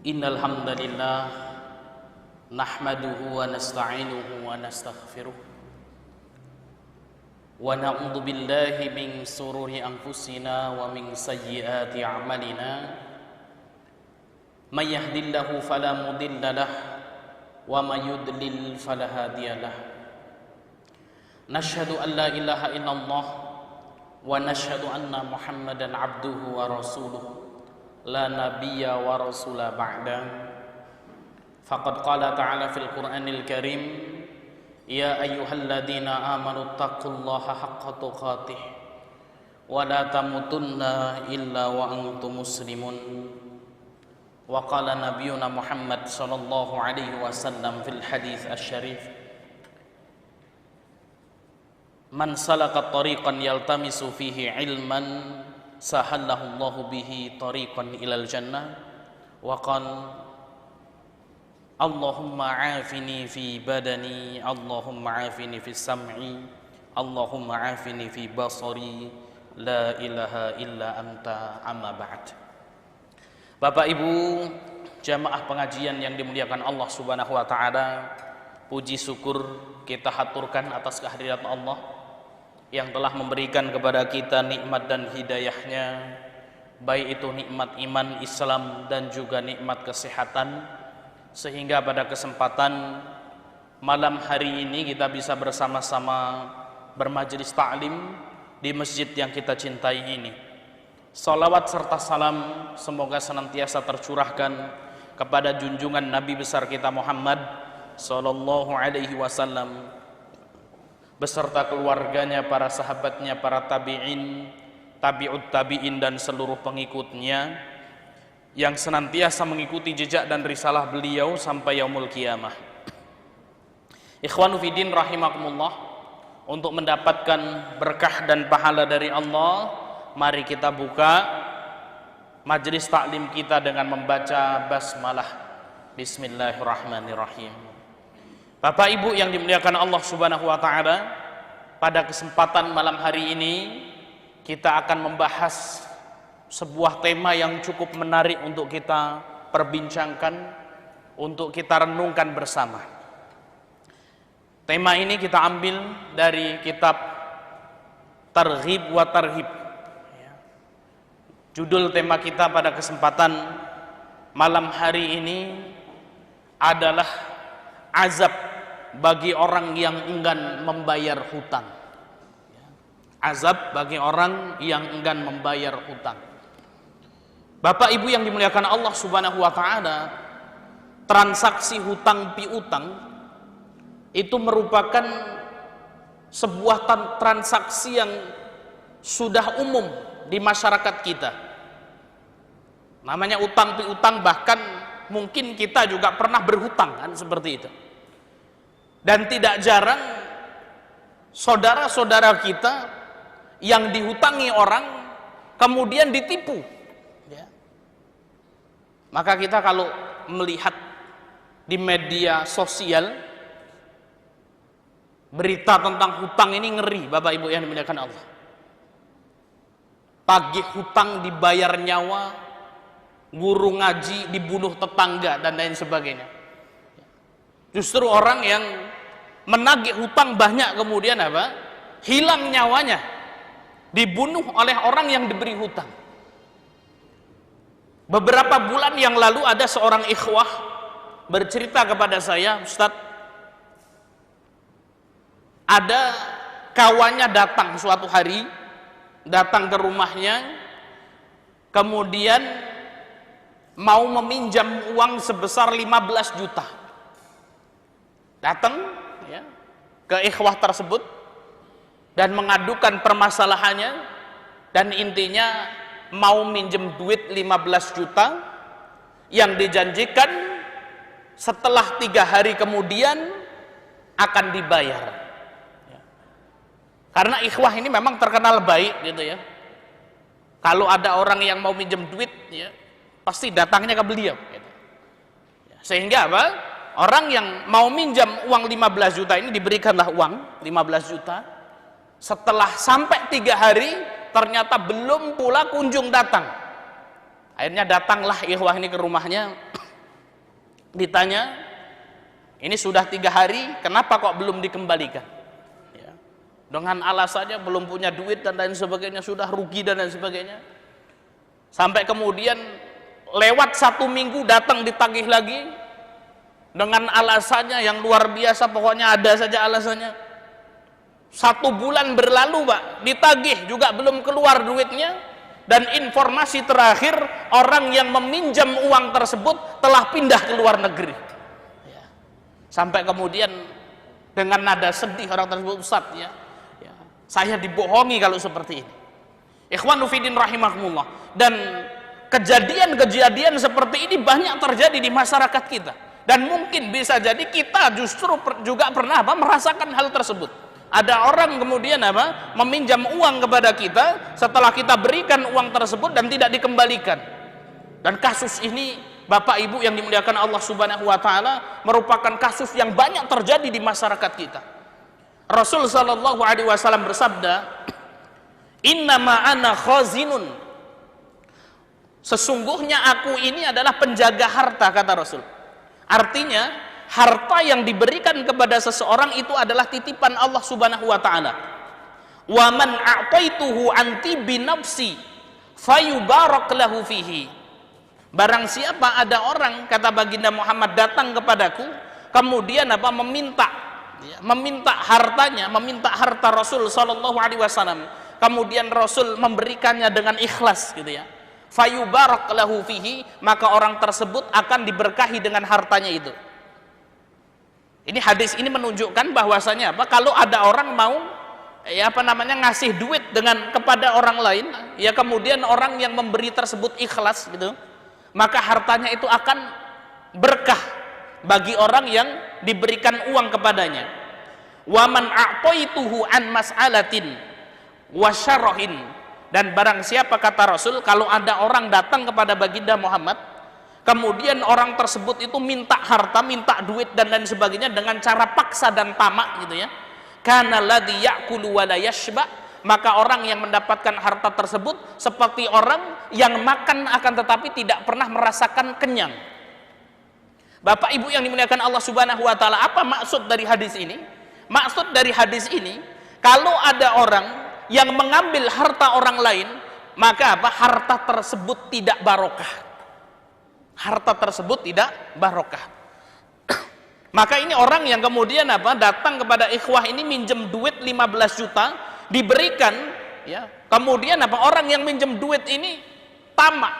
Innal hamdalillah nahmaduhu wa nasta'inuhu wa nastaghfiruh wa na'udzu billahi min sururi anfusina wa min sayyiati a'malina may yahdihillahu fala mudilla lahu wa may yudlil fala hadiyalah. Nashhadu an la ilaha illallah wa nashhadu anna Muhammadan abduhu wa rasuluh la nabiyya wa rasula ba'da. Faqad qala ta'ala fil Qur'anil Karim, ya ayyuhalladzina amanu taqullaha haqqa tuqatih wa la tamutunna illa wa antum muslimun. Wa qala nabiyuna Muhammad sallallahu alaihi wasallam fil hadits asy-syarif, man salaka tariqan yaltamisu fihi ilman sahallahu Allahu bihi tariqan ilal jannah. Wa qala Allahumma afini fi badani, Allahumma afini fi sam'i, Allahumma afini fi basari, la ilaha illa anta, amma ba'd. Bapak Ibu jamaah pengajian yang dimuliakan Allah Subhanahu wa taala, puji syukur kita haturkan atas kehadirat Allah yang telah memberikan kepada kita nikmat dan hidayahnya, baik itu nikmat iman Islam dan juga nikmat kesehatan, sehingga pada kesempatan malam hari ini kita bisa bersama-sama bermajelis ta'lim di masjid yang kita cintai ini. Salawat serta salam semoga senantiasa tercurahkan kepada junjungan Nabi besar kita Muhammad sallallahu alaihi wasallam beserta keluarganya, para sahabatnya, para tabi'in, tabi'ut tabi'in dan seluruh pengikutnya yang senantiasa mengikuti jejak dan risalah beliau sampai yaumul qiyamah. Ikhwanu fiddin rahimakumullah, untuk mendapatkan berkah dan pahala dari Allah, mari kita buka majelis taklim kita dengan membaca basmalah. Bismillahirrahmanirrahim. Bapak Ibu yang dimuliakan Allah Subhanahu wa taala, pada kesempatan malam hari ini kita akan membahas sebuah tema yang cukup menarik untuk kita perbincangkan, untuk kita renungkan bersama. Tema ini kita ambil dari kitab Targhib wa Tarhib. Judul tema kita pada kesempatan malam hari ini adalah azab bagi orang yang enggan membayar hutang. Azab bagi orang yang enggan membayar hutang. Bapak Ibu yang dimuliakan Allah Subhanahu wa taala, transaksi hutang piutang itu merupakan sebuah transaksi yang sudah umum di masyarakat kita. Namanya utang piutang, bahkan mungkin kita juga pernah berhutang kan, seperti itu. Dan tidak jarang saudara-saudara kita yang dihutangi orang kemudian ditipu, ya. Maka kita kalau melihat di media sosial berita tentang hutang ini ngeri, Bapak Ibu yang dimuliakan Allah. Tagih hutang dibayar nyawa, guru ngaji dibunuh tetangga dan lain sebagainya. Justru orang yang menagih hutang banyak kemudian apa? Hilang nyawanya, dibunuh oleh orang yang diberi hutang. Beberapa bulan yang lalu ada seorang ikhwah bercerita kepada saya, Ustadz, ada kawannya datang suatu hari, datang ke rumahnya, kemudian mau meminjam uang sebesar 15 juta. Datang ya, ke ikhwah tersebut dan mengadukan permasalahannya, dan intinya mau minjem duit 15 juta yang dijanjikan setelah 3 hari kemudian akan dibayar ya. Karena ikhwah ini memang terkenal baik gitu ya, kalau ada orang yang mau minjem duit ya pasti datangnya ke beliau gitu. Sehingga apa? Orang yang mau minjam uang 15 juta ini diberikanlah uang 15 juta. Setelah sampai 3 hari ternyata belum pula kunjung datang. Akhirnya datanglah ikhwah ini ke rumahnya, Ditanya, ini sudah 3 hari, kenapa kok belum dikembalikan? Ya. Dengan alasannya belum punya duit dan lain sebagainya, sudah rugi dan lain sebagainya. Sampai kemudian lewat 1 minggu datang ditagih lagi dengan alasannya yang luar biasa, pokoknya ada saja alasannya. 1 bulan berlalu Pak, ditagih juga belum keluar duitnya, dan informasi terakhir orang yang meminjam uang tersebut telah pindah ke luar negeri. Ya. Sampai kemudian dengan nada sedih orang tersebut, Ustaz ya, saya dibohongi kalau seperti ini. Ikhwanu fiddin rahimakumullah. Dan kejadian-kejadian seperti ini banyak terjadi di masyarakat kita, dan mungkin bisa jadi kita justru juga pernah merasakan hal tersebut. Ada orang kemudian meminjam uang kepada kita, setelah kita berikan uang tersebut dan tidak dikembalikan. Dan kasus ini Bapak Ibu yang dimuliakan Allah Subhanahu wa taala merupakan kasus yang banyak terjadi di masyarakat kita. Rasul sallallahu alaihi wasallam bersabda, "Innama ana khazinun." Sesungguhnya aku ini adalah penjaga harta, kata Rasul. Artinya harta yang diberikan kepada seseorang itu adalah titipan Allah Subhanahu wa taala. Wa man a'taituhu anti binafsi fayubarak lahu fihi. Barang siapa ada orang, kata baginda Muhammad, datang kepadaku kemudian meminta hartanya, meminta harta Rasul sallallahu alaihi wasallam, kemudian Rasul memberikannya dengan ikhlas gitu ya. Fayubarak lahu fihi, maka orang tersebut akan diberkahi dengan hartanya itu. Ini hadis ini menunjukkan bahwasanya kalau ada orang mau ngasih duit kepada orang lain, ya kemudian orang yang memberi tersebut ikhlas gitu, maka hartanya itu akan berkah bagi orang yang diberikan uang kepadanya. Wa man a'taituhu an mas'alatin wa syarahin, dan barang siapa, kata Rasul, kalau ada orang datang kepada baginda Muhammad kemudian orang tersebut itu minta harta, minta duit dan lain sebagainya dengan cara paksa dan tamak gitu ya, kana ladzi ya'kulu wa la yashba, maka orang yang mendapatkan harta tersebut seperti orang yang makan akan tetapi tidak pernah merasakan kenyang. Bapak Ibu yang dimuliakan Allah Subhanahu wa taala, apa maksud dari hadis ini? Maksud dari hadis ini, kalau ada orang yang mengambil harta orang lain, maka harta tersebut tidak barokah. Harta tersebut tidak barokah. Maka ini orang yang kemudian datang kepada ikhwah ini minjem duit 15 juta, diberikan ya. Kemudian orang yang minjem duit ini tamak.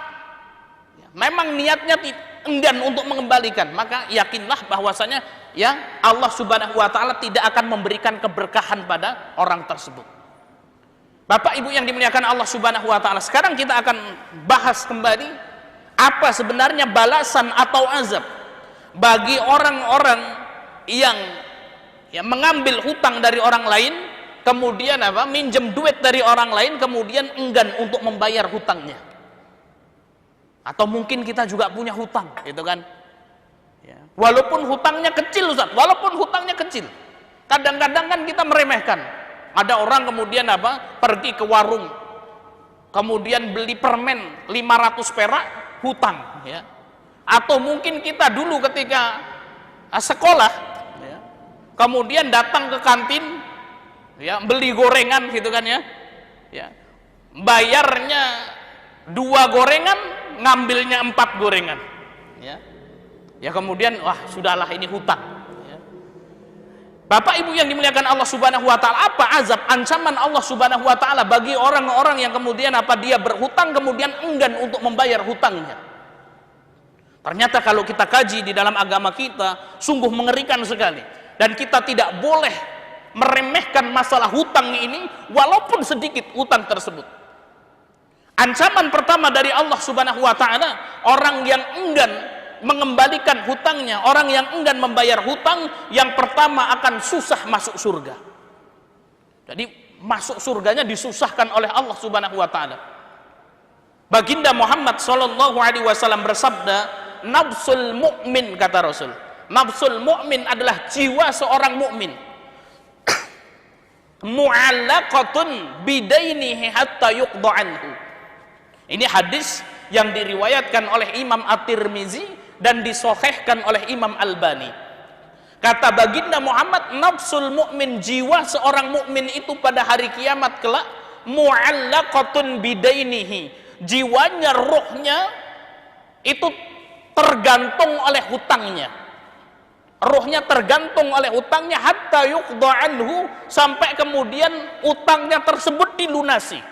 Ya, memang niatnya enggan untuk mengembalikan, maka yakinlah bahwasanya ya Allah Subhanahu wa taala tidak akan memberikan keberkahan pada orang tersebut. Bapak Ibu yang dimuliakan Allah Subhanahu wa taala, sekarang kita akan bahas kembali apa sebenarnya balasan atau azab bagi orang-orang yang mengambil hutang dari orang lain, kemudian minjem duit dari orang lain, kemudian enggan untuk membayar hutangnya. Atau mungkin kita juga punya hutang, gitu kan? Ya. Walaupun hutangnya kecil, Ustaz, walaupun hutangnya kecil, kadang-kadang kan kita meremehkan. Ada orang kemudian pergi ke warung, kemudian beli permen 500 perak, hutang ya. Atau mungkin kita dulu ketika sekolah ya, kemudian datang ke kantin ya, beli gorengan gitu kan ya, bayarnya 2 gorengan, ngambilnya 4 gorengan ya kemudian wah sudahlah ini hutang ya. Bapak Ibu yang dimuliakan Allah Subhanahu wa taala, apa azab, ancaman Allah Subhanahu wa taala bagi orang-orang yang kemudian dia berhutang kemudian enggan untuk membayar hutangnya? Ternyata kalau kita kaji di dalam agama kita sungguh mengerikan sekali, dan kita tidak boleh meremehkan masalah hutang ini walaupun sedikit hutang tersebut. Ancaman pertama dari Allah Subhanahu wa taala, orang yang enggan mengembalikan hutangnya, orang yang enggan membayar hutang, yang pertama akan susah masuk surga. Jadi masuk surganya disusahkan oleh Allah Subhanahu wa taala. Baginda Muhammad sallallahu alaihi wasallam bersabda, nafsul mu'min, kata Rasul, nafsul mu'min adalah jiwa seorang mukmin, mu'allaqatun bidainihi hatta yuqda anhu. Ini hadis yang diriwayatkan oleh Imam At-Tirmizi dan disahihkan oleh Imam Albani. Kata baginda Muhammad, nafsul mukmin, jiwa seorang mukmin itu pada hari kiamat kelak mu'allaqatun bidainihi, jiwanya, ruhnya itu tergantung oleh hutangnya. Ruhnya tergantung oleh hutangnya hatta yuqda anhu, sampai kemudian utangnya tersebut dilunasi.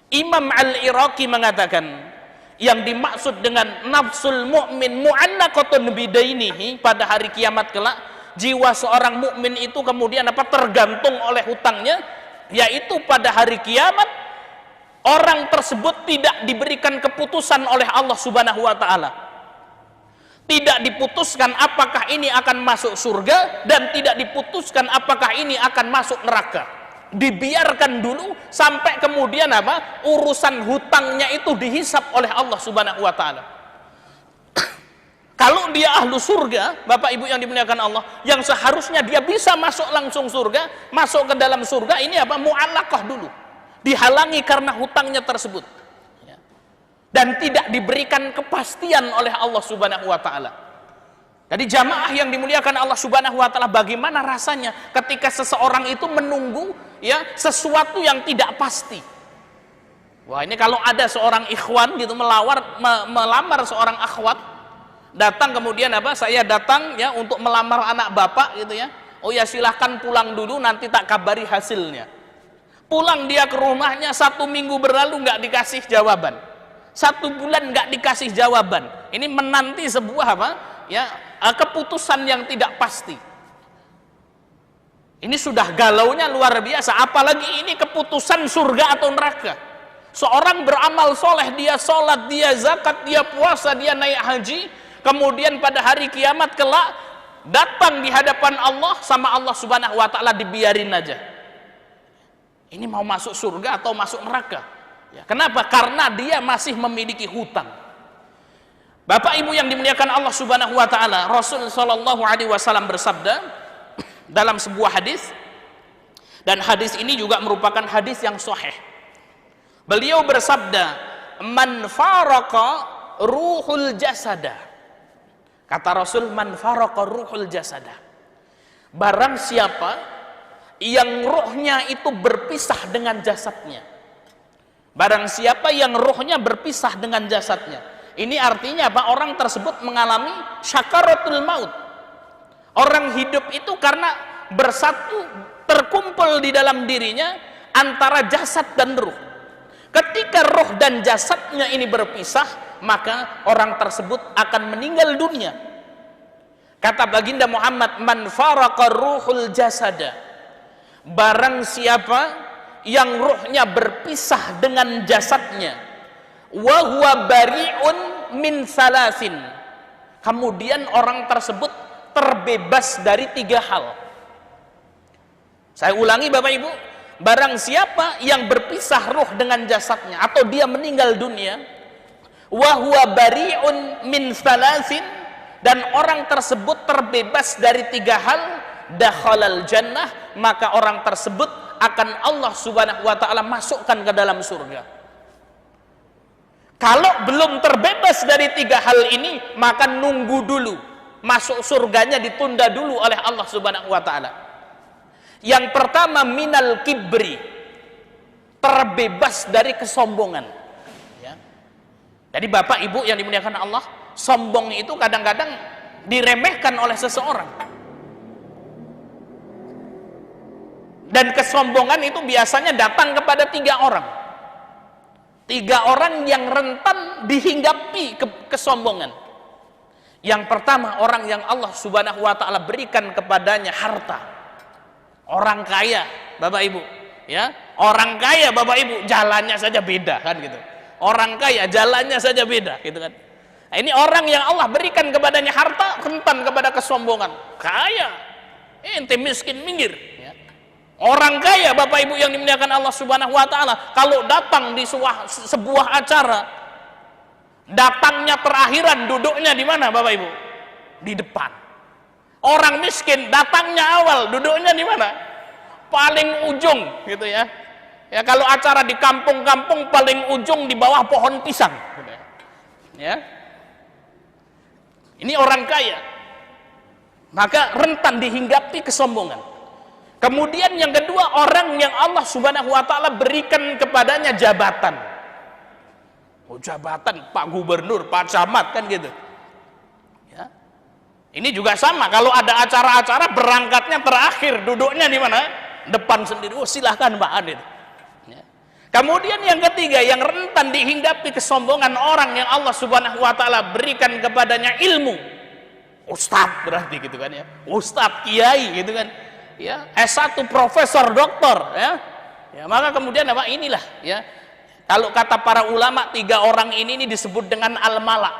Imam Al-Iraqi mengatakan, yang dimaksud dengan nafsul mu'min mu'allaqatun bidainihi, pada hari kiamat kelak jiwa seorang mukmin itu kemudian tergantung oleh hutangnya, yaitu pada hari kiamat orang tersebut tidak diberikan keputusan oleh Allah Subhanahu wa taala. Tidak diputuskan apakah ini akan masuk surga, dan tidak diputuskan apakah ini akan masuk neraka. Dibiarkan dulu sampai kemudian urusan hutangnya itu dihisap oleh Allah Subhanahu wa taala. Kalau dia ahlu surga, Bapak Ibu yang dimuliakan Allah, yang seharusnya dia bisa masuk langsung surga, masuk ke dalam surga, ini mu'allaqah dulu, dihalangi karena hutangnya tersebut, dan tidak diberikan kepastian oleh Allah Subhanahu wa taala. Jadi jamaah yang dimuliakan Allah Subhanahu wa taala, bagaimana rasanya ketika seseorang itu menunggu sesuatu yang tidak pasti. Wah, ini kalau ada seorang ikhwan gitu melamar seorang akhwat, datang kemudian saya datang untuk melamar anak bapak gitu ya. Oh ya, silahkan pulang dulu, nanti tak kabari hasilnya. Pulang dia ke rumahnya, 1 minggu berlalu nggak dikasih jawaban, 1 bulan nggak dikasih jawaban. Ini menanti sebuah keputusan yang tidak pasti. Ini sudah galaunya luar biasa, apalagi ini keputusan surga atau neraka. Seorang beramal soleh, dia sholat, dia zakat, dia puasa, dia naik haji, kemudian pada hari kiamat kelak datang di hadapan Allah, sama Allah Subhanahu wa taala dibiarin aja. Ini mau masuk surga atau masuk neraka? Kenapa? Karena dia masih memiliki hutang. Bapak Ibu yang dimuliakan Allah Subhanahu wa taala, Rasul sallallahu alaihi wasallam bersabda dalam sebuah hadis, dan hadis ini juga merupakan hadis yang sahih. Beliau bersabda, "Man faraqa ruhul jasada." Kata Rasul, "Man faraqa ruhul jasada." Barang siapa yang rohnya itu berpisah dengan jasadnya. Barang siapa yang rohnya berpisah dengan jasadnya. Ini artinya orang tersebut mengalami syakaratul maut. Orang hidup itu karena bersatu, terkumpul di dalam dirinya antara jasad dan ruh. Ketika roh dan jasadnya ini berpisah, maka orang tersebut akan meninggal dunia. Kata baginda Muhammad, "Man faraqa ruhul jasada." Barang siapa yang rohnya berpisah dengan jasadnya, wa huwa bari'un min salasin. Kemudian orang tersebut terbebas dari 3 hal. Saya ulangi Bapak Ibu, barang siapa yang berpisah roh dengan jasadnya atau dia meninggal dunia, wa huwa bari'un min salasin, dan orang tersebut terbebas dari 3 hal, dakhalal jannah, maka orang tersebut akan Allah Subhanahu wa taala masukkan ke dalam surga. Kalau belum terbebas dari 3 hal ini, maka nunggu dulu, masuk surganya ditunda dulu oleh Allah Subhanahu wa taala. Yang pertama, minal kibri, terbebas dari kesombongan. Jadi Bapak Ibu yang dimuliakan Allah, sombong itu kadang-kadang diremehkan oleh seseorang. Dan kesombongan itu biasanya datang kepada 3 orang. 3 orang yang rentan dihinggapi kesombongan. Yang pertama, orang yang Allah Subhanahu wa taala berikan kepadanya harta. Orang kaya, Bapak Ibu, orang kaya Bapak Ibu, jalannya saja beda kan gitu. Orang kaya jalannya saja beda gitu kan. Nah, ini orang yang Allah berikan kepadanya harta, rentan kepada kesombongan. Kaya, ente miskin, minggir. Orang kaya Bapak Ibu yang dimuliakan Allah Subhanahu wa taala, kalau datang di sebuah acara, datangnya terakhiran, duduknya di mana Bapak Ibu? Di depan. Orang miskin datangnya awal, duduknya di mana? Paling ujung gitu ya. Ya kalau acara di kampung-kampung paling ujung di bawah pohon pisang gitu ya. Ini orang kaya, maka rentan dihinggapi kesombongan. Kemudian yang kedua, orang yang Allah Subhanahu wa taala berikan kepadanya jabatan. Oh, jabatan Pak Gubernur, Pak Camat, kan gitu. Ya. Ini juga sama, kalau ada acara-acara berangkatnya terakhir, duduknya di mana? Depan sendiri. Oh, silahkan Pak Adil. Ya. Kemudian yang ketiga, yang rentan dihinggapi kesombongan, orang yang Allah Subhanahu wa taala berikan kepadanya ilmu. Ustadz berarti gitu kan ya. Ustadz, kiai gitu kan. Ya, S1 profesor, doktor ya. Ya, maka kemudian apa? Inilah ya. Kalau kata para ulama, 3 orang ini disebut dengan al-mala.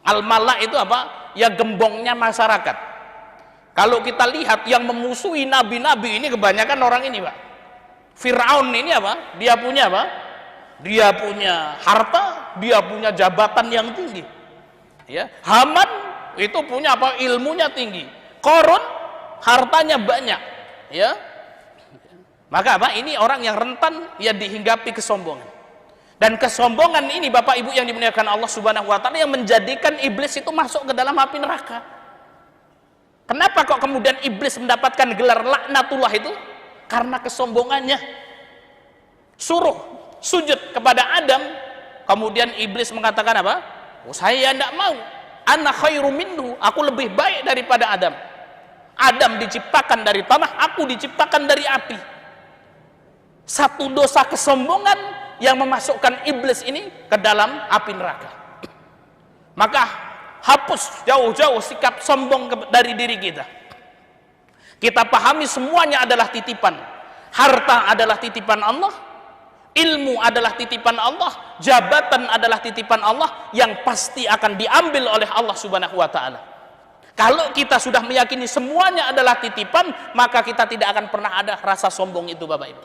Al-mala itu apa? Ya, gembongnya masyarakat. Kalau kita lihat yang memusuhi nabi-nabi ini kebanyakan orang ini, Pak. Fir'aun ini apa? Dia punya apa? Dia punya harta, dia punya jabatan yang tinggi. Ya, Haman itu punya apa? Ilmunya tinggi. Qarun hartanya banyak, ya. Maka apa? Ini orang yang rentan ya dihinggapi kesombongan. Dan kesombongan ini Bapak Ibu yang dimuliakan Allah Subhanahu wa taala yang menjadikan iblis itu masuk ke dalam api neraka. Kenapa kok kemudian iblis mendapatkan gelar laknatullah itu? Karena kesombongannya. Suruh sujud kepada Adam, kemudian iblis mengatakan apa? Oh, saya tidak mau. Ana khairu minhu, aku lebih baik daripada Adam. Adam diciptakan dari tanah, aku diciptakan dari api. Satu dosa kesombongan yang memasukkan iblis ini ke dalam api neraka. Maka hapus jauh-jauh sikap sombong dari diri kita. Kita pahami semuanya adalah titipan. Harta adalah titipan Allah, ilmu adalah titipan Allah, jabatan adalah titipan Allah yang pasti akan diambil oleh Allah Subhanahu wa taala. Kalau kita sudah meyakini semuanya adalah titipan, maka kita tidak akan pernah ada rasa sombong itu, Bapak Ibu.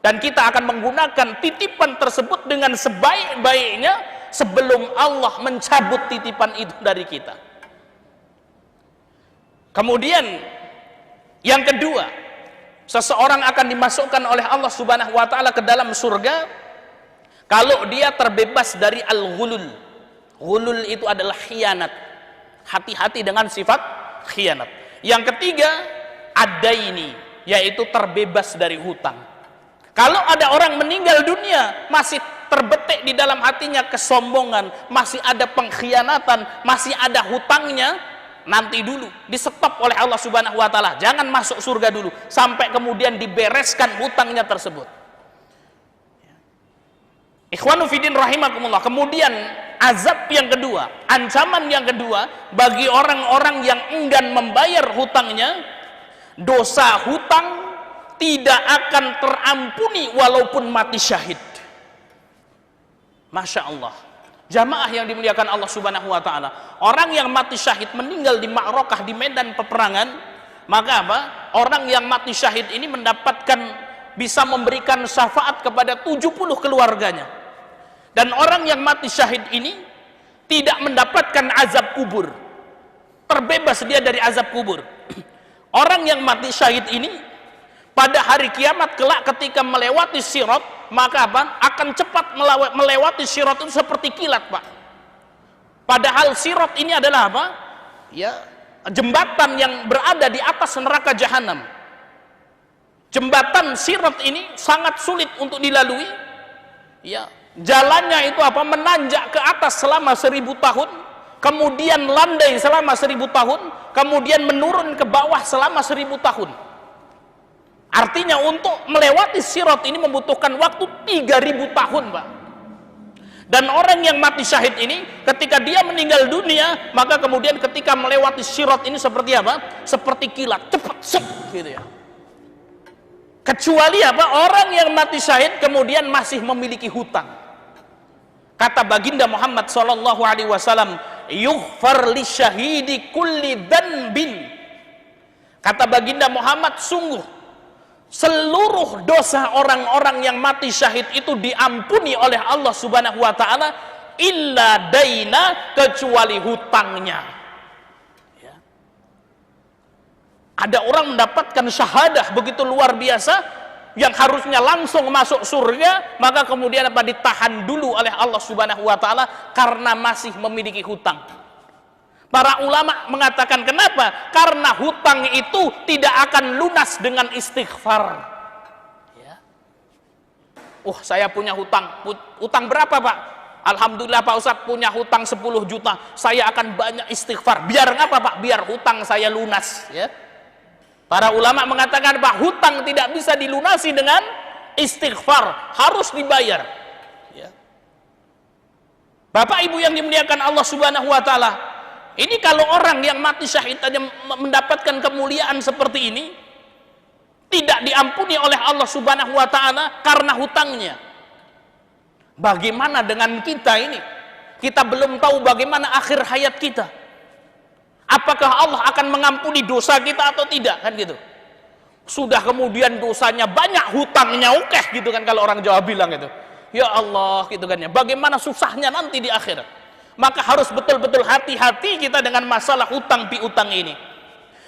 Dan kita akan menggunakan titipan tersebut dengan sebaik-baiknya sebelum Allah mencabut titipan itu dari kita. Kemudian yang kedua, seseorang akan dimasukkan oleh Allah Subhanahu wa taala ke dalam surga kalau dia terbebas dari al-ghulul. Ghulul itu adalah khianat. Hati-hati dengan sifat khianat. Yang ketiga, adaini, yaitu terbebas dari hutang. Kalau ada orang meninggal dunia masih terbetik di dalam hatinya kesombongan, masih ada pengkhianatan, masih ada hutangnya, nanti dulu di stop oleh Allah Subhanahu wa taala. Jangan masuk surga dulu sampai kemudian dibereskan hutangnya tersebut. Ikhwanu fiddin rahimakumullah. Kemudian azab yang kedua, ancaman yang kedua bagi orang-orang yang enggan membayar hutangnya, dosa hutang tidak akan terampuni walaupun mati syahid. Masya Allah. Jamaah yang dimuliakan Allah Subhanahu wa taala, orang yang mati syahid meninggal di ma'rakah, di medan peperangan, maka apa? Orang yang mati syahid ini mendapatkan, bisa memberikan syafaat kepada 70 keluarganya. Dan orang yang mati syahid ini tidak mendapatkan azab kubur, terbebas dia dari azab kubur. Orang yang mati syahid ini pada hari kiamat kelak ketika melewati sirat, maka apa? Akan cepat melewati sirat itu seperti kilat, Pak. Padahal sirat ini adalah apa? Ya, jembatan yang berada di atas neraka jahanam. Jembatan sirat ini sangat sulit untuk dilalui. Ya, jalannya itu apa? Menanjak ke atas selama 1000 tahun, kemudian landai selama 1000 tahun, kemudian menurun ke bawah selama 1000 tahun. Artinya untuk melewati sirat ini membutuhkan waktu 3000 tahun, Pak. Dan orang yang mati syahid ini ketika dia meninggal dunia, maka kemudian ketika melewati sirat ini seperti apa? Seperti kilat, cepat set gitu ya. Kecuali apa? Orang yang mati syahid kemudian masih memiliki hutang. Kata baginda Muhammad sallallahu alaihi wasallam, yughfar lisyahidi kulli dhanbin. Kata baginda Muhammad, sungguh seluruh dosa orang-orang yang mati syahid itu diampuni oleh Allah Subhanahu wa taala, illa daina, kecuali hutangnya. Ya. Ada orang mendapatkan syahadah begitu luar biasa, yang harusnya langsung masuk surga, maka kemudian apa? Ditahan dulu oleh Allah Subhanahu wa taala karena masih memiliki hutang. Para ulama mengatakan kenapa? Karena hutang itu tidak akan lunas dengan istighfar. Ya. Saya punya hutang. Hutang berapa, Pak? Alhamdulillah Pak Ustadz punya hutang 10 juta. Saya akan banyak istighfar. Biar ngapa, Pak? Biar hutang saya lunas. Ya. Para ulama mengatakan, Pak, hutang tidak bisa dilunasi dengan istighfar. Harus dibayar. Ya. Bapak Ibu yang dimuliakan Allah Subhanahu wa Ta'ala, ini kalau orang yang mati syahid aja mendapatkan kemuliaan seperti ini, tidak diampuni oleh Allah Subhanahu wa Ta'ala karena hutangnya. Bagaimana dengan kita ini? Kita belum tahu bagaimana akhir hayat kita. Apakah Allah akan mengampuni dosa kita atau tidak, kan gitu. Sudah kemudian dosanya banyak, hutangnya ukeh gitu kan, kalau orang Jawa bilang gitu. Ya Allah, gitu kan ya. Bagaimana susahnya nanti di akhirat. Maka harus betul-betul hati-hati kita dengan masalah hutang piutang ini.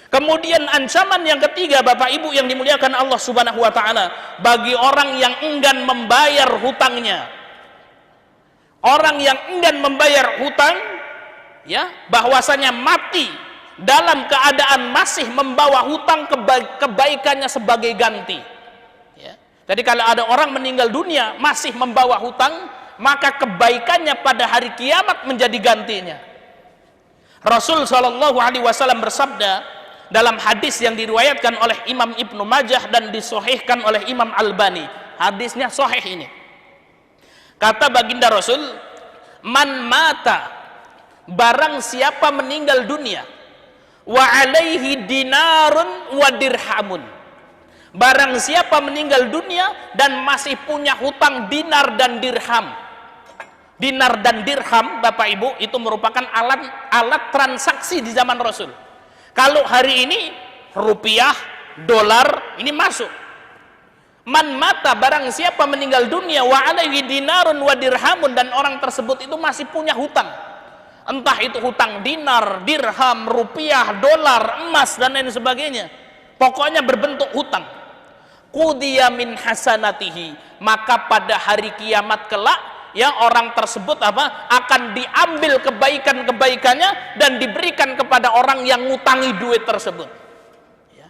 Kemudian ancaman yang ketiga, Bapak Ibu yang dimuliakan Allah Subhanahu wa Ta'ala, bagi orang yang enggan membayar hutangnya. Orang yang enggan membayar hutang, ya, bahwasanya mati dalam keadaan masih membawa hutang, kebaikannya sebagai ganti. Ya. Jadi kalau ada orang meninggal dunia masih membawa hutang, maka kebaikannya pada hari kiamat menjadi gantinya. Rasul Shallallahu Alaihi Wasallam bersabda dalam hadis yang diriwayatkan oleh Imam Ibnu Majah dan disahihkan oleh Imam Albani. Hadisnya sahih ini. Kata baginda Rasul, man mata, barang siapa meninggal dunia, wa alaihi dinarun wa dirhamun, barang siapa meninggal dunia dan masih punya hutang dinar dan dirham. Dinar dan dirham, Bapak Ibu, itu merupakan alat transaksi di zaman Rasul. Kalau hari ini rupiah, dolar ini masuk. Man mata, barang siapa meninggal dunia, wa alaihi dinarun wa dirhamun, dan orang tersebut itu masih punya hutang. Entah itu hutang dinar, dirham, rupiah, dolar, emas dan lain sebagainya. Pokoknya berbentuk hutang. Qudiya min hasanatihi, maka pada hari kiamat kelak, ya, orang tersebut akan diambil kebaikan-kebaikannya dan diberikan kepada orang yang ngutangi duit tersebut. Ya.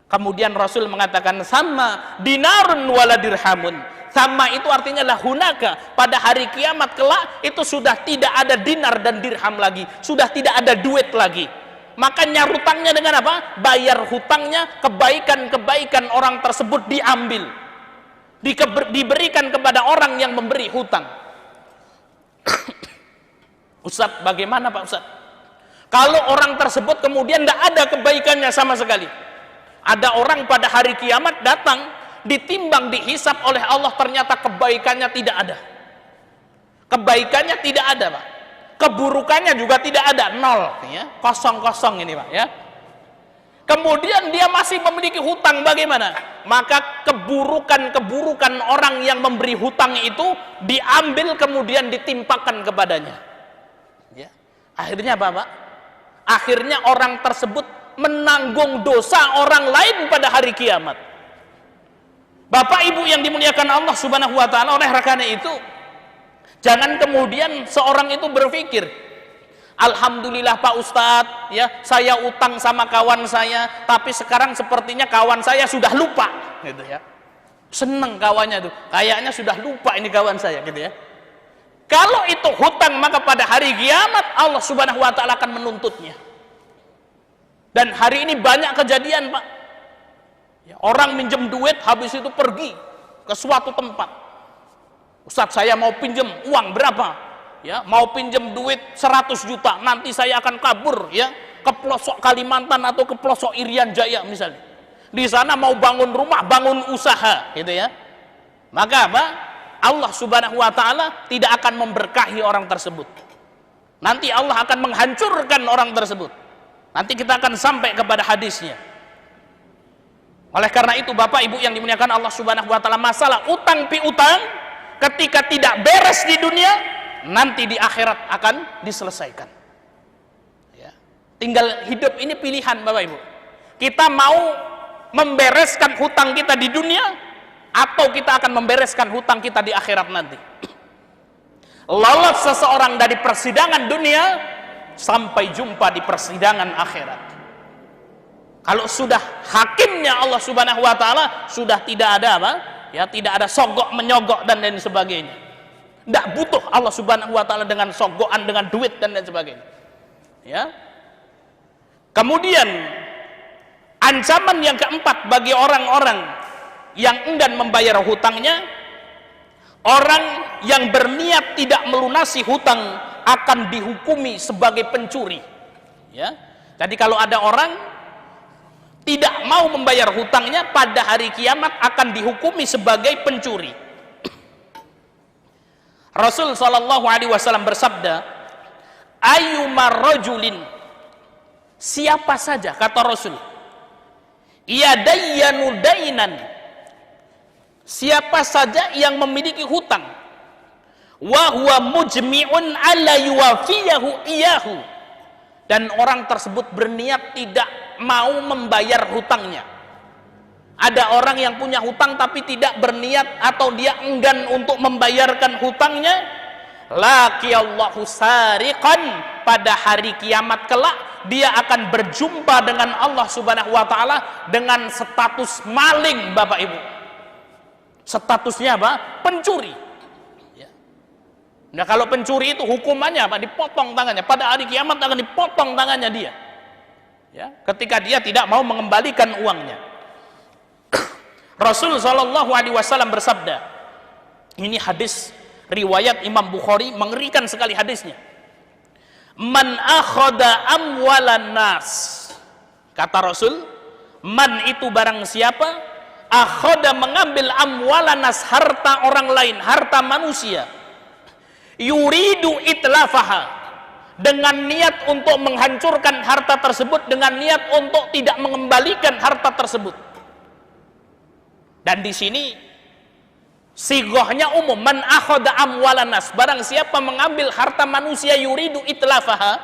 Kemudian Rasul mengatakan sama dinarun wala dirhamun. Sama itu artinya lah hunaka, pada hari kiamat kelak itu sudah tidak ada dinar dan dirham lagi, sudah tidak ada duit lagi. Maka nyarutangnya dengan apa? Bayar hutangnya, kebaikan-kebaikan orang tersebut diambil, diberikan kepada orang yang memberi hutang. Ustadz, bagaimana Pak Ustadz? Kalau orang tersebut kemudian tidak ada kebaikannya sama sekali. Ada orang pada hari kiamat datang, ditimbang, dihisap oleh Allah, ternyata kebaikannya tidak ada. Kebaikannya tidak ada, Pak. Keburukannya juga tidak ada, nol, ya. Kosong-kosong ini, Pak, ya. Kemudian dia masih memiliki hutang, bagaimana? Maka keburukan-keburukan orang yang memberi hutang itu diambil kemudian ditimpakan kepadanya. Ya. Akhirnya apa, Pak? Akhirnya orang tersebut menanggung dosa orang lain pada hari kiamat. Bapak Ibu yang dimuliakan Allah Subhanahu wa Ta'ala, oleh karena itu jangan kemudian seorang itu berpikir, alhamdulillah Pak Ustadz, ya, saya utang sama kawan saya, tapi sekarang sepertinya kawan saya sudah lupa, gitu ya. Seneng kawannya tuh, kayaknya sudah lupa ini kawan saya, gitu ya. Kalau itu hutang, maka pada hari kiamat Allah Subhanahu wa Ta'ala akan menuntutnya. Dan hari ini banyak kejadian, Pak. Ya, orang minjem duit, habis itu pergi ke suatu tempat. Ustadz, saya mau pinjem uang berapa? Ya, mau pinjem duit 100 juta, nanti saya akan kabur, ya, ke pelosok Kalimantan atau ke pelosok Irian Jaya misalnya. Di sana mau bangun rumah, bangun usaha, gitu ya. Maka apa? Allah Subhanahu wa Ta'ala tidak akan memberkahi orang tersebut. Nanti Allah akan menghancurkan orang tersebut. Nanti kita akan sampai kepada hadisnya. Oleh karena itu Bapak Ibu yang dimuliakan Allah Subhanahu wa Ta'ala, masalah utang piutang ketika tidak beres di dunia, nanti di akhirat akan diselesaikan. Ya. Tinggal hidup ini pilihan, Bapak Ibu. Kita mau membereskan hutang kita di dunia, atau kita akan membereskan hutang kita di akhirat nanti. Lolos seseorang dari persidangan dunia, sampai jumpa di persidangan akhirat. Kalau sudah hakimnya Allah Subhanahu wa taala, sudah tidak ada apa? Ya, tidak ada sogok menyogok dan lain sebagainya. Tidak butuh Allah Subhanahu wa taala dengan sogokan, dengan duit dan lain sebagainya. Ya. Kemudian ancaman yang keempat bagi orang-orang yang enggan membayar hutangnya, orang yang berniat tidak melunasi hutang akan dihukumi sebagai pencuri. Ya. Jadi kalau ada orang tidak mau membayar hutangnya, pada hari kiamat akan dihukumi sebagai pencuri. Rasul sallallahu alaihi wasallam bersabda, ayyuma rajulin, siapa saja, kata Rasul, yadayyanu dainan, siapa saja yang memiliki hutang, wa huwa mujmi'un ala yuwafiyahu iyahu, dan orang tersebut berniat tidak mau membayar hutangnya. Ada orang yang punya hutang tapi tidak berniat atau dia enggan untuk membayarkan hutangnya, laqiyallahu sariqan, pada hari kiamat kelak dia akan berjumpa dengan Allah Subhanahu wa taala dengan status maling, Bapak Ibu. Statusnya apa? Pencuri. Ya. Nah, kalau pencuri itu hukumannya apa? Dipotong tangannya. Pada hari kiamat akan dipotong tangannya dia. Ya, ketika dia tidak mau mengembalikan uangnya. Rasul sallallahu alaihi wasallam bersabda, ini hadis riwayat Imam Bukhari, mengerikan sekali hadisnya. Man akhadha amwalan nas, kata Rasul, man itu barang siapa, akhadha mengambil amwalan nas, harta orang lain, harta manusia, yuridu itlafaha, dengan niat untuk menghancurkan harta tersebut, dengan niat untuk tidak mengembalikan harta tersebut. Dan di sini sighahnya umum, man akhadha amwalan nas, barang siapa mengambil harta manusia, yuridu itlafaha,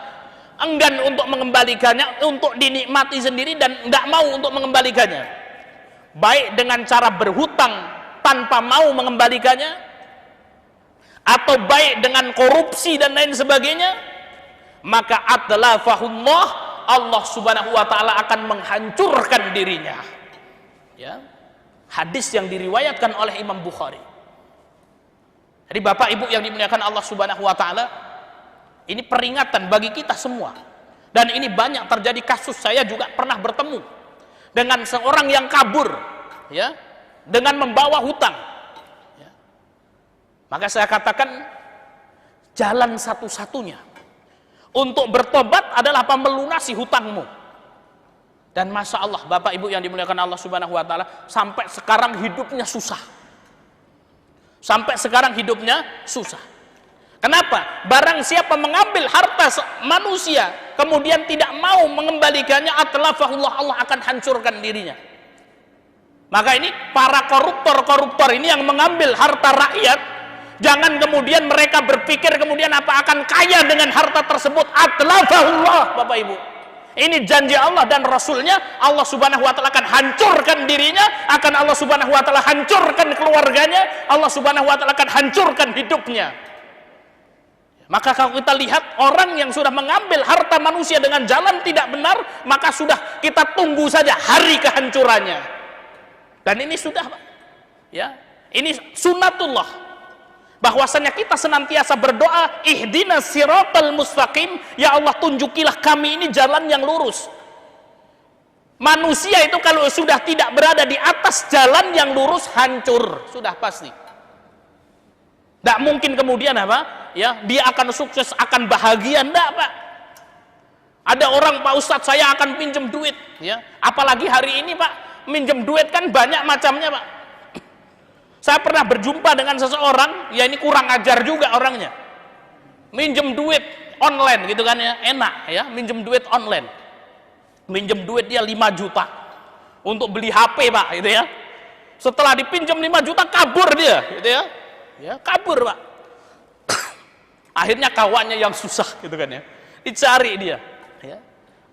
enggan untuk mengembalikannya, untuk dinikmati sendiri dan tidak mau untuk mengembalikannya, baik dengan cara berhutang tanpa mau mengembalikannya, atau baik dengan korupsi dan lain sebagainya, maka atlafahullah, Allah Subhanahu wa taala akan menghancurkan dirinya. Ya. Hadis yang diriwayatkan oleh Imam Bukhari. Jadi Bapak Ibu yang dimuliakan Allah Subhanahu wa taala, ini peringatan bagi kita semua. Dan ini banyak terjadi kasus, saya juga pernah bertemu dengan seorang yang kabur, ya, dengan membawa hutang. Ya. Maka saya katakan jalan satu-satunya untuk bertobat adalah apa? Melunasi hutangmu. Dan Masya Allah, Bapak Ibu yang dimuliakan Allah Subhanahu wa taala, sampai sekarang hidupnya susah. Sampai sekarang hidupnya susah. Kenapa? Barang siapa mengambil harta manusia kemudian tidak mau mengembalikannya, atlafahullah, Allah akan hancurkan dirinya. Maka ini para koruptor-koruptor ini yang mengambil harta rakyat, jangan kemudian mereka berpikir kemudian apa akan kaya dengan harta tersebut. Atlafahullah, Bapak Ibu. Ini janji Allah dan Rasulnya, Allah Subhanahu wa ta'ala akan hancurkan dirinya, akan Allah Subhanahu wa ta'ala hancurkan keluarganya, Allah Subhanahu wa ta'ala akan hancurkan hidupnya. Maka kalau kita lihat orang yang sudah mengambil harta manusia dengan jalan tidak benar, maka sudah kita tunggu saja hari kehancurannya. Dan ini sudah, ya, ini sunnatullah, bahwasanya kita senantiasa berdoa, ihdinas siratal mustaqim, ya Allah tunjukilah kami ini jalan yang lurus. Manusia itu kalau sudah tidak berada di atas jalan yang lurus, hancur, sudah pasti. Tidak mungkin kemudian apa? Ya, dia akan sukses, akan bahagia, enggak, Pak. Ada orang, Pak Ustadz, saya akan pinjam duit, ya. Apalagi hari ini, Pak, minjem duit kan banyak macamnya, Pak. Saya pernah berjumpa dengan seseorang, ya ini kurang ajar juga orangnya. Minjem duit online gitu kan ya, enak ya, minjem duit online. Minjem duit dia 5 juta untuk beli HP, Pak, gitu ya. Setelah dipinjam 5 juta kabur dia, gitu ya. Ya, kabur, Pak. Akhirnya kawannya yang susah gitu kan ya. Dicari dia, ya.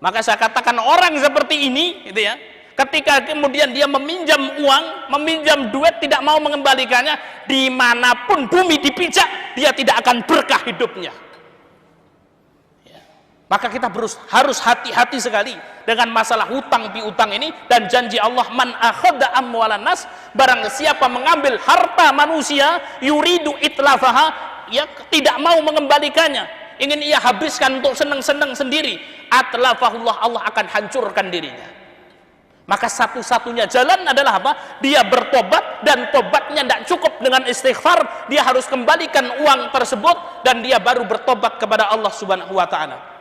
Maka saya katakan orang seperti ini, gitu ya, ketika kemudian dia meminjam uang, meminjam duit, tidak mau mengembalikannya, dimanapun bumi dipijak, dia tidak akan berkah hidupnya. Ya. Maka kita harus hati-hati sekali dengan masalah hutang piutang ini, dan janji Allah, man akhadha amwalan nas, barang siapa mengambil harta manusia yuridu itlafaha, ya tidak mau mengembalikannya, ingin ia habiskan untuk senang-senang sendiri, atlafahullah, Allah akan hancurkan dirinya. Maka satu-satunya jalan adalah apa? Dia bertobat, dan tobatnya tidak cukup dengan istighfar, dia harus kembalikan uang tersebut dan dia baru bertobat kepada Allah Subhanahu wa taala.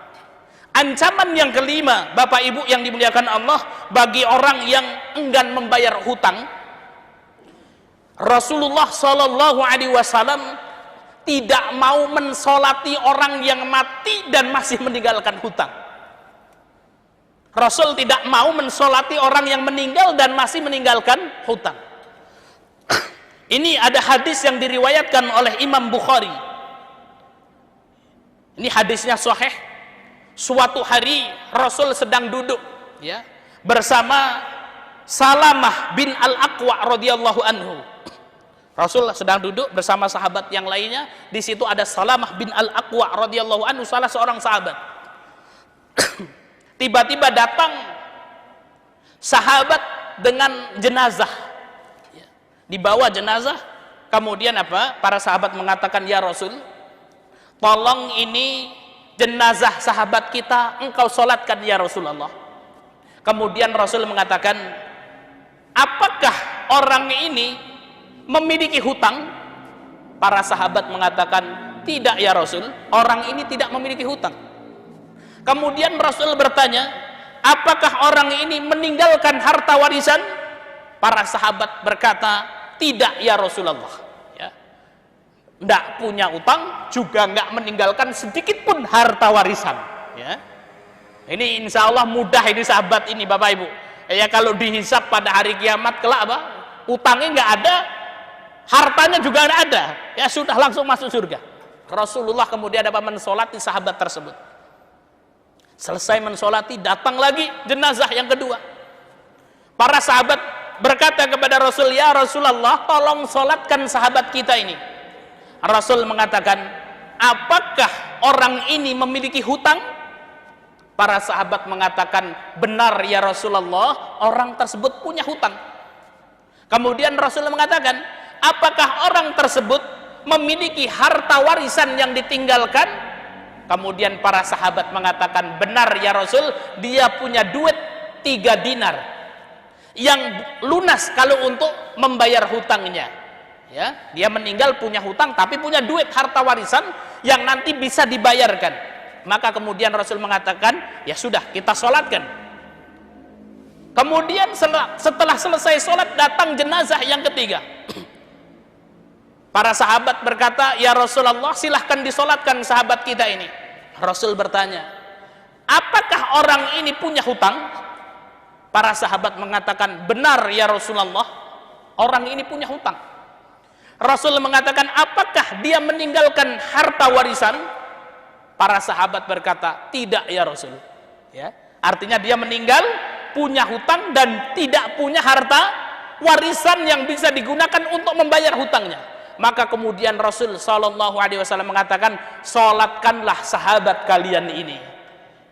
Ancaman yang kelima, Bapak Ibu yang dimuliakan Allah, bagi orang yang enggan membayar hutang, Rasulullah Shallallahu Alaihi Wasallam tidak mau mensolati orang yang mati dan masih meninggalkan hutang. Rasul tidak mau mensolati orang yang meninggal dan masih meninggalkan hutang. Ini ada hadis yang diriwayatkan oleh Imam Bukhari. Ini hadisnya sahih. Suatu hari Rasul sedang duduk, ya, bersama Salamah bin Al-Aqwa radhiyallahu anhu. Rasul sedang duduk bersama sahabat yang lainnya. Di situ ada Salamah bin Al-Aqwa radhiyallahu anhu, salah seorang sahabat. Tiba-tiba datang sahabat dengan jenazah, dibawa jenazah. Kemudian apa? Para sahabat mengatakan, ya Rasul, tolong ini jenazah sahabat kita engkau solatkan ya Rasulullah. Kemudian Rasul mengatakan, apakah orang ini memiliki hutang? Para sahabat mengatakan, tidak ya Rasul, orang ini tidak memiliki hutang. Kemudian Rasul bertanya, apakah orang ini meninggalkan harta warisan? Para sahabat berkata, tidak ya Rasulullah, ya, tidak punya utang, juga nggak meninggalkan sedikit pun harta warisan, ya. Ini insya Allah mudah ini sahabat ini, Bapak Ibu, ya. Kalau dihisap pada hari kiamat kelak, apa, utangnya nggak ada, hartanya juga nggak ada, ya sudah langsung masuk surga. Rasulullah kemudian apa, mensolati sahabat tersebut. Selesai mensolati, datang lagi jenazah yang kedua. Para sahabat berkata kepada Rasul, ya Rasulullah, tolong solatkan sahabat kita ini. Rasul mengatakan, apakah orang ini memiliki hutang? Para sahabat mengatakan, benar ya Rasulullah, orang tersebut punya hutang. Kemudian Rasul mengatakan, apakah orang tersebut memiliki harta warisan yang ditinggalkan? Kemudian para sahabat mengatakan, benar ya Rasul, dia punya duit 3 dinar yang lunas kalau untuk membayar hutangnya, ya. Dia meninggal punya hutang tapi punya duit harta warisan yang nanti bisa dibayarkan. Maka kemudian Rasul mengatakan, ya sudah, kita sholatkan. Kemudian setelah selesai sholat, datang jenazah yang ketiga. Para sahabat berkata, ya Rasulullah, silahkan disolatkan sahabat kita ini. Rasul bertanya, apakah orang ini punya hutang? Para sahabat mengatakan, benar ya Rasulullah, orang ini punya hutang. Rasul mengatakan, apakah dia meninggalkan harta warisan? Para sahabat berkata, tidak ya Rasul, ya. Artinya dia meninggal punya hutang dan tidak punya harta warisan yang bisa digunakan untuk membayar hutangnya. Maka kemudian Rasul Shallallahu Alaihi Wasallam mengatakan, solatkanlah sahabat kalian ini,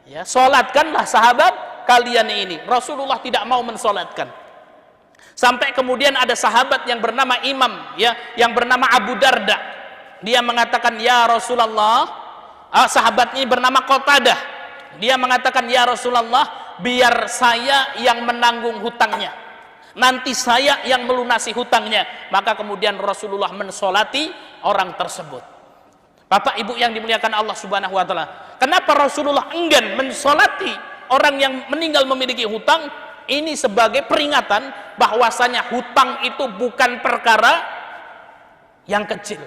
ya, solatkanlah sahabat kalian ini. Rasulullah tidak mau mensolatkan. Sampai kemudian ada sahabat yang bernama Imam, ya, yang bernama Abu Darda. Dia mengatakan, ya Rasulullah, sahabat ini bernama Qatadah. Dia mengatakan, ya Rasulullah, biar saya yang menanggung hutangnya, nanti saya yang melunasi hutangnya. Maka kemudian Rasulullah mensolati orang tersebut. Bapak Ibu yang dimuliakan Allah Subhanahu wa taala, kenapa Rasulullah enggan mensolati orang yang meninggal memiliki hutang? Ini sebagai peringatan bahwasanya hutang itu bukan perkara yang kecil.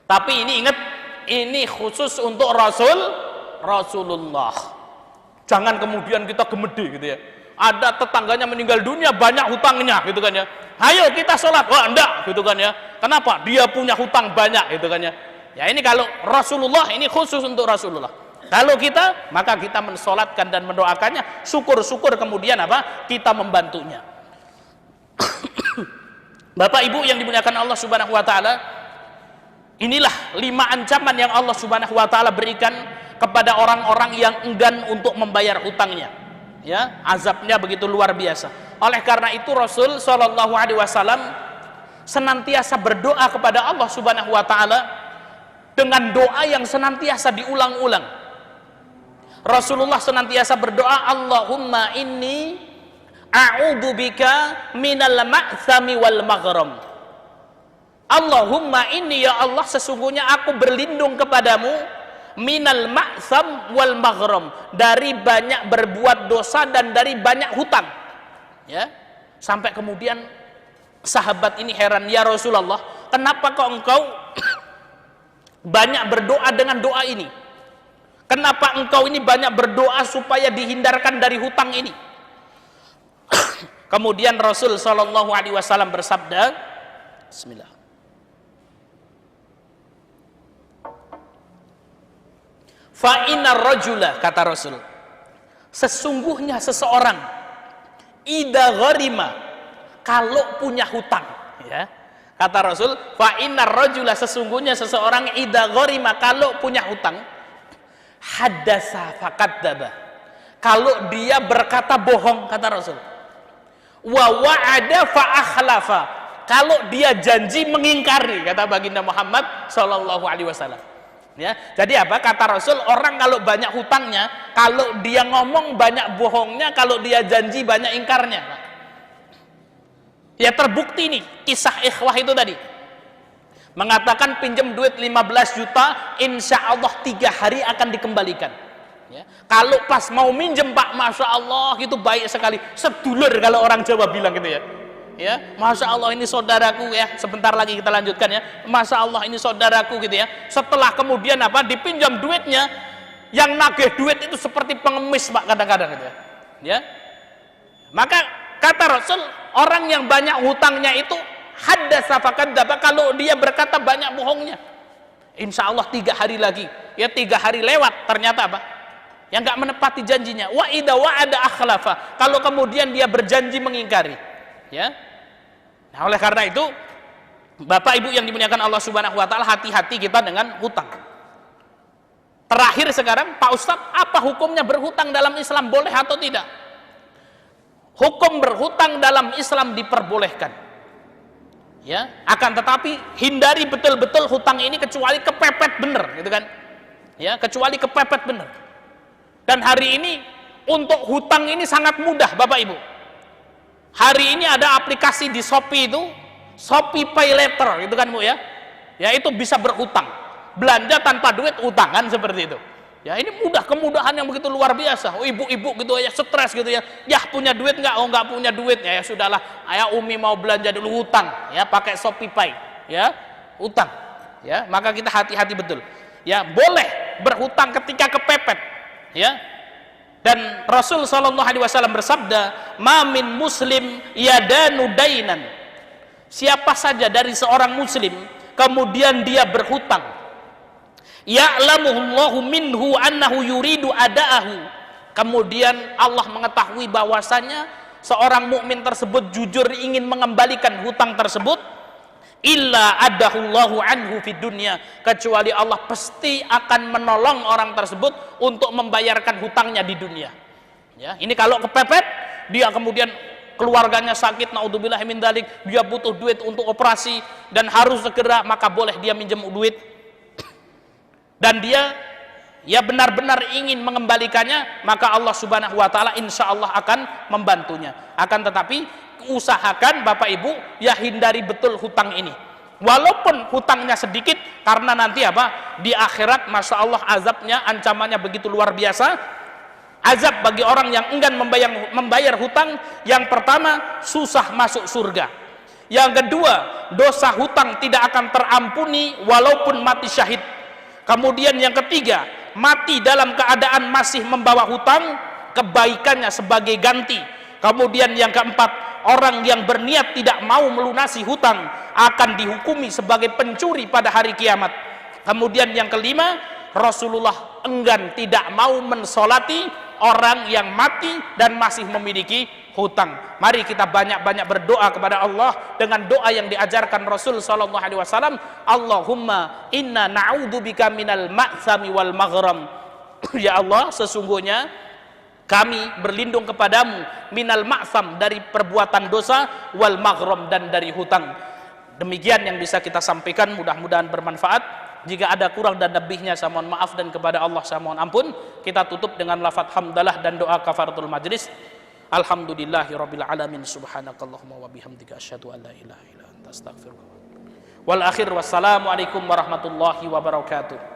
Tapi ini ingat, ini khusus untuk Rasulullah. Jangan kemudian kita gemede gitu ya. Ada tetangganya meninggal dunia, banyak hutangnya gitu kan ya. Ayo kita sholat, wah enggak gitu kan ya. Kenapa? Dia punya hutang banyak gitu kan ya. Ya ini kalau Rasulullah, ini khusus untuk Rasulullah. Kalau kita, maka kita mensolatkan dan mendoakannya. Syukur-syukur kemudian apa? Kita membantunya. Bapak Ibu yang dimuliakan Allah Subhanahu wa taala, inilah 5 ancaman yang Allah Subhanahu wa taala berikan kepada orang-orang yang enggan untuk membayar hutangnya. Ya, azabnya begitu luar biasa. Oleh karena itu Rasul Shallallahu Alaihi Wasallam senantiasa berdoa kepada Allah Subhanahu Wa Taala dengan doa yang senantiasa diulang-ulang. Rasulullah senantiasa berdoa, Allahumma inni a'udzubika minal ma'thami wal maghram. Allahumma inni, ya Allah, sesungguhnya aku berlindung kepadamu minal ma'tham wal maghram, dari banyak berbuat dosa dan dari banyak hutang. Ya, sampai kemudian sahabat ini heran, ya Rasulullah, kenapa kok engkau banyak berdoa dengan doa ini? Kenapa engkau ini banyak berdoa supaya dihindarkan dari hutang ini? Kemudian Rasul Shallallahu Alaihi Wasallam bersabda, Bismillah. Fa innar rajula, kata Rasul, sesungguhnya seseorang idza gharima, kalau punya hutang, ya. Kata Rasul, fa innar rajula, sesungguhnya seseorang idza gharima, kalau punya hutang, haddasa fakadzdzaba, kalau dia berkata bohong, kata Rasul, wa wa'ada fa akhlafa, kalau dia janji mengingkari, kata baginda Muhammad sallallahu alaihi wasallam. Ya, jadi apa kata Rasul, orang kalau banyak hutangnya, kalau dia ngomong banyak bohongnya, kalau dia janji banyak ingkarnya. Ya, terbukti nih kisah ikhwah itu tadi, mengatakan pinjam duit 15 juta, insya Allah 3 hari akan dikembalikan. Ya, kalau pas mau minjem Pak, Masya Allah itu baik sekali, sedulur kalau orang Jawa bilang gitu ya. Ya, Masya Allah ini saudaraku, ya, sebentar lagi kita lanjutkan ya, Masya Allah ini saudaraku gitu ya. Setelah kemudian apa, dipinjam duitnya, yang nagih duit itu seperti pengemis Pak kadang-kadang gitu ya. Ya, maka kata Rasul, orang yang banyak hutangnya itu haddasa fakadzdzaba, kalau dia berkata banyak bohongnya, insya Allah 3 hari lagi, ya 3 hari lewat, ternyata apa, yang nggak menepati janjinya. Wa idza wa'ada akhlafa, kalau kemudian dia berjanji mengingkari. Ya, nah oleh karena itu Bapak Ibu yang dimuliakan Allah Subhanahu Wa Taala, hati-hati kita dengan hutang. Terakhir sekarang, Pak Ustadz, apa hukumnya berhutang dalam Islam, boleh atau tidak? Hukum berhutang dalam Islam diperbolehkan. Ya, akan tetapi hindari betul-betul hutang ini kecuali kepepet bener, gitu kan? Ya, kecuali kepepet bener. Dan hari ini untuk hutang ini sangat mudah, Bapak Ibu. Hari ini ada aplikasi di Shopee itu, Shopee Pay Later, gitu kan Bu ya? Ya, itu bisa berhutang, belanja tanpa duit, utangan seperti itu. Ya, ini mudah, kemudahan yang begitu luar biasa. Oh, ibu-ibu gitu ya, stres gitu ya. Ya, punya duit nggak? Oh, nggak punya duit. Ya, ya sudahlah. Ayah Umi mau belanja dulu, hutang. Ya, pakai Shopee Pay. Ya, hutang. Ya, maka kita hati-hati betul. Ya, boleh berhutang ketika kepepet. Ya. Dan Rasul Shallallahu Alaihi Wasallam bersabda, "Mamin muslim yadanu dainan." Siapa saja dari seorang muslim kemudian dia berhutang, ya'lamuhullahu minhu annahu yuridu ada'ahu, kemudian Allah mengetahui bahwasanya seorang mukmin tersebut jujur ingin mengembalikan hutang tersebut, illa adahullahu anhu fid dunya, kecuali Allah pasti akan menolong orang tersebut untuk membayarkan hutangnya di dunia. Ya, ini kalau kepepet, dia kemudian keluarganya sakit, naudzubillahi min dzalik, dia butuh duit untuk operasi dan harus segera, maka boleh dia minjem duit. Dan dia ya benar-benar ingin mengembalikannya, maka Allah Subhanahu wa taala insya Allah akan membantunya. Akan tetapi usahakan Bapak Ibu ya hindari betul hutang ini, walaupun hutangnya sedikit, karena nanti apa, di akhirat Masya Allah azabnya, ancamannya begitu luar biasa. Azab bagi orang yang enggan membayar hutang, yang pertama susah masuk surga, yang kedua dosa hutang tidak akan terampuni walaupun mati syahid, kemudian yang ketiga mati dalam keadaan masih membawa hutang, kebaikannya sebagai ganti, kemudian yang keempat orang yang berniat tidak mau melunasi hutang akan dihukumi sebagai pencuri pada hari kiamat. Kemudian yang kelima, Rasulullah enggan tidak mau mensolati orang yang mati dan masih memiliki hutang. Mari kita banyak-banyak berdoa kepada Allah dengan doa yang diajarkan Rasul sallallahu alaihi wasallam, Allahumma inna na'udzubika minal ma'tsami wal maghram. Ya Allah, sesungguhnya kami berlindung kepadamu minal ma'sam, dari perbuatan dosa, wal maghram, dan dari hutang. Demikian yang bisa kita sampaikan, mudah-mudahan bermanfaat. Jika ada kurang dan lebihnya saya mohon maaf, dan kepada Allah saya mohon ampun. Kita tutup dengan lafaz hamdalah dan doa kafaratul majlis. Alhamdulillahirabbil alamin, subhanakallahumma wa bihamdika asyhadu an la ilaha illa anta astaghfiruka. Wal akhir, wassalamu alaikum warahmatullahi wabarakatuh.